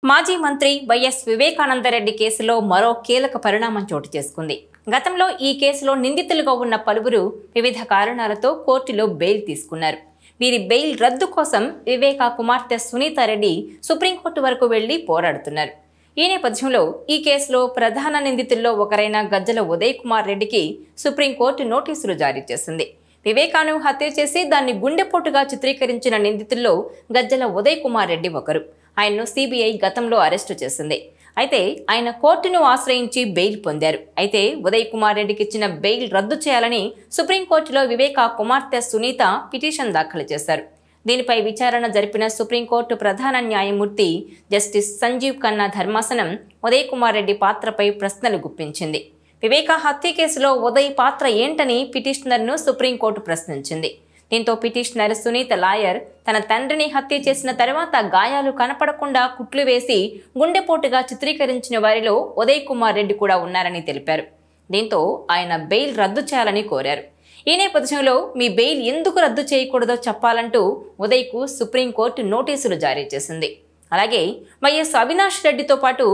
మాజీ మంత్రి వైఎస్ వివేకానందరెడ్డి కేసులో మరో కీలక పరిణామం చోటు చేసుకుంది. గతంలో ఈ కేసులో నిందితులుగా ఉన్న పలువురు వివిధ కారణాలతో కోర్టులో బెయిల్ తీసుకున్నారు. వీరి బెయిల్ రద్దు కోసం వివేకా కుమార్తె సునీతారెడ్డి సుప్రీంకోర్టు వరకు వెళ్లి పోరాడుతున్నారు. ఈ నేపథ్యంలో ఈ కేసులో ప్రధాన నిందితుల్లో ఒకరైన గజ్జల ఉదయ్ కుమార్ రెడ్డికి సుప్రీంకోర్టు నోటీసులు జారీ చేసింది. వివేకాను హత్య చేసి దాన్ని గుండెపోటుగా చిత్రీకరించిన నిందితుల్లో గజ్జల ఉదయ్ కుమార్ రెడ్డి ఒకరు. ఆయన్ను సిబిఐ గతంలో అరెస్టు చేసింది. అయితే ఆయన కోర్టును ఆశ్రయించి బెయిల్ పొందారు. అయితే ఉదయ్ కుమార్ రెడ్డికి ఇచ్చిన బెయిల్ రద్దు చేయాలని సుప్రీంకోర్టులో వివేకా కుమార్తె సునీత పిటిషన్ దాఖలు చేశారు. దీనిపై విచారణ జరిపిన సుప్రీంకోర్టు ప్రధాన న్యాయమూర్తి జస్టిస్ సంజీవ్ ఖన్నా ధర్మాసనం ఉదయ్ కుమార్ రెడ్డి పాత్రపై ప్రశ్నలు గుప్పించింది. వివేకా హత్య కేసులో ఉదయ్ పాత్ర ఏంటని పిటిషనర్ను సుప్రీంకోర్టు ప్రశ్నించింది. దీంతో పిటిషనర్ సునీత లాయర్ తన తండ్రిని హత్య చేసిన తర్వాత గాయాలు కనపడకుండా కుట్లు వేసి గుండెపోటుగా చిత్రీకరించిన వారిలో ఉదయ్ కుమార్ రెడ్డి కూడా ఉన్నారని తెలిపారు. దీంతో ఆయన బెయిల్ రద్దు చేయాలని కోరారు. ఈ నేపథ్యంలో మీ బెయిల్ ఎందుకు రద్దు చేయకూడదో చెప్పాలంటూ ఉదయ్కు సుప్రీంకోర్టు నోటీసులు జారీ చేసింది. అలాగే వైఎస్ అవినాష్ రెడ్డితో పాటు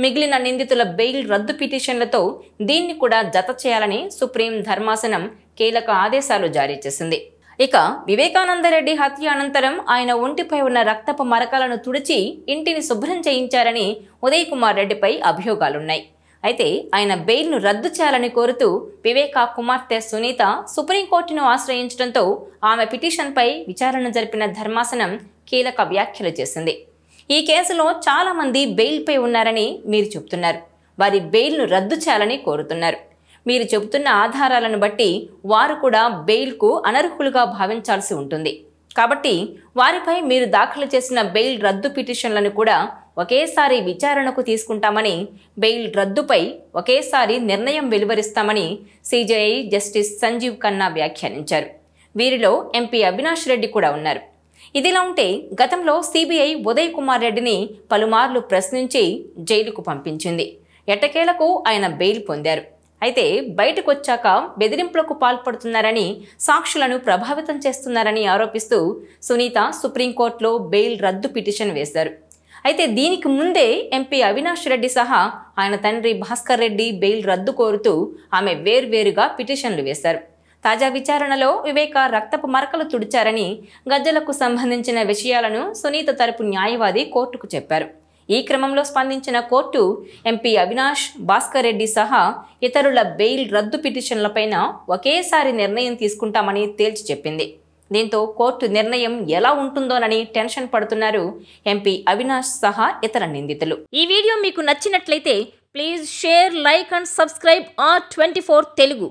మిగిలిన నిందితుల బెయిల్ రద్దు పిటిషన్లతో దీన్ని కూడా జత చేయాలని సుప్రీం ధర్మాసనం కీలక ఆదేశాలు జారీ చేసింది. ఇక వివేకానందరెడ్డి హత్య అనంతరం ఆయన ఒంటిపై ఉన్న రక్తపు మరకలను తుడిచి ఇంటిని శుభ్రం చేయించారని ఉదయ్ కుమార్ రెడ్డిపై అభియోగాలున్నాయి. అయితే ఆయన బెయిల్ను రద్దు చేయాలని కోరుతూ వివేకా కుమార్తె సునీత సుప్రీంకోర్టును ఆశ్రయించడంతో ఆమె పిటిషన్పై విచారణ జరిపిన ధర్మాసనం కీలక వ్యాఖ్యలు చేసింది. ఈ కేసులో చాలా మంది బెయిల్పై ఉన్నారని మీరు చెబుతున్నారు. వారి బెయిల్ను రద్దు చేయాలని కోరుతున్నారు. మీరు చెబుతున్న ఆధారాలను బట్టి వారు కూడా బెయిల్కు అనర్హులుగా భావించాల్సి ఉంటుంది. కాబట్టి వారిపై మీరు దాఖలు చేసిన బెయిల్ రద్దు పిటిషన్లను కూడా ఒకేసారి విచారణకు తీసుకుంటామని, బెయిల్ రద్దుపై ఒకేసారి నిర్ణయం వెలువరిస్తామని సిజేఐ జస్టిస్ సంజీవ్ ఖన్నా వ్యాఖ్యానించారు. వీరిలో ఎంపీ అవినాష్ రెడ్డి కూడా ఉన్నారు. ఇదిలా ఉంటే గతంలో సిబిఐ ఉదయ్ కుమార్ రెడ్డిని పలుమార్లు ప్రశ్నించి జైలుకు పంపించింది. ఎట్టకేలకు ఆయన బెయిల్ పొందారు. అయితే బయటకు వచ్చాక బెదిరింపులకు పాల్పడుతున్నారని, సాక్షులను ప్రభావితం చేస్తున్నారని ఆరోపిస్తూ సునీత సుప్రీంకోర్టులో బెయిల్ రద్దు పిటిషన్ వేశారు. అయితే దీనికి ముందే ఎంపీ అవినాష్ రెడ్డి సహా ఆయన తండ్రి భాస్కర్ రెడ్డి బెయిల్ రద్దు కోరుతూ ఆమె వేర్వేరుగా పిటిషన్లు వేశారు. తాజా విచారణలో వివేక రక్తపు మరకలు తుడిచారని, గజ్జలకు సంబంధించిన విషయాలను సునీత తరపు న్యాయవాది కోర్టుకు చెప్పారు. ఈ క్రమంలో స్పందించిన కోర్టు ఎంపీ అవినాష్, భాస్కర్ రెడ్డి సహా ఇతరుల బెయిల్ రద్దు పిటిషన్లపైన ఒకేసారి నిర్ణయం తీసుకుంటామని తేల్చి చెప్పింది. దీంతో కోర్టు నిర్ణయం ఎలా ఉంటుందోనని టెన్షన్ పడుతున్నారు ఎంపీ అవినాష్ సహా ఇతర నిందితులు. ఈ వీడియో మీకు నచ్చినట్లయితే please share, like and subscribe R24 Telugu.